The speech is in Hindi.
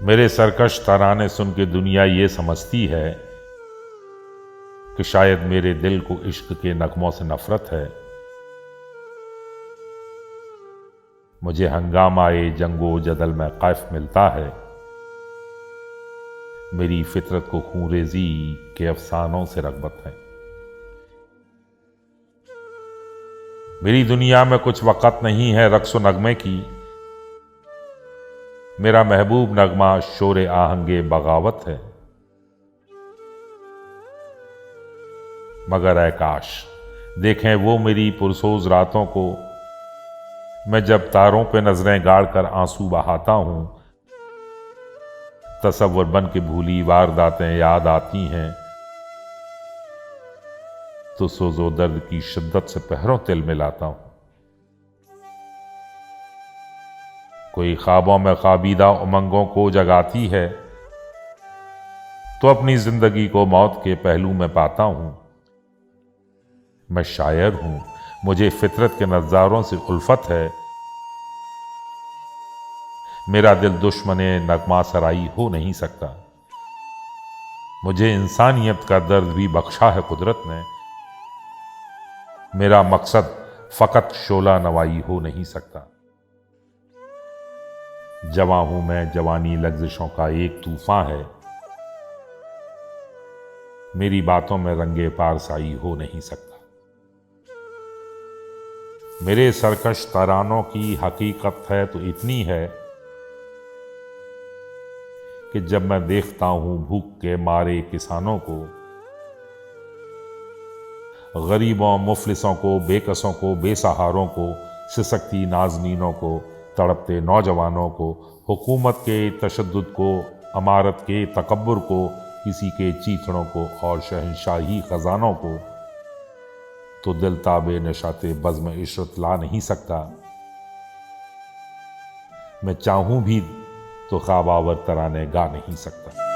मेरे सरकश तराने सुन के दुनिया ये समझती है कि शायद मेरे दिल को इश्क के नगमों से नफरत है। मुझे हंगामाए जंगो जदल में कैफ मिलता है। मेरी फितरत को खूंरेजी के अफसानों से रग़बत है। मेरी दुनिया में कुछ वक़्त नहीं है रक़्स नगमे की। मेरा महबूब नगमा शोरे आहंगे बगावत है। मगर ऐ काश देखें वो मेरी पुरसोज रातों को, मैं जब तारों पे नजरें गाड़ कर आंसू बहाता हूं। तसव्वुर बन के भूली वारदातें याद आती हैं, तो सोजो दर्द की शिद्दत से पहरों तिल मिलाता हूं। कोई ख्वाबों में ख्वाबीदा उमंगों को जगाती है, तो अपनी जिंदगी को मौत के पहलू में पाता हूं। मैं शायर हूं, मुझे फितरत के नज़ारों से उल्फत है। मेरा दिल दुश्मने नगमा सराई हो नहीं सकता। मुझे इंसानियत का दर्द भी बख्शा है कुदरत ने। मेरा मकसद फकत शोला नवाई हो नहीं सकता। जवां हूं मैं, जवानी लग्ज़िशों का एक तूफान है। मेरी बातों में रंगे पारसाई हो नहीं सकता। मेरे सरकश तरानों की हकीकत है तो इतनी है कि जब मैं देखता हूं भूख के मारे किसानों को, गरीबों मुफलिसों को, बेकसों को, बेसहारों को, सिसकती नाज़नीनों को, तड़पते नौजवानों को, हुकूमत के तशद्दुद को, अमारत के तकब्बुर को, किसी के चीथड़ों को और शहंशाही खजानों को, तो दिल ताबे नशाते बज़्म इशरत ला नहीं सकता। मैं चाहूं भी तो ख्वाब आवर तराने गा नहीं सकता।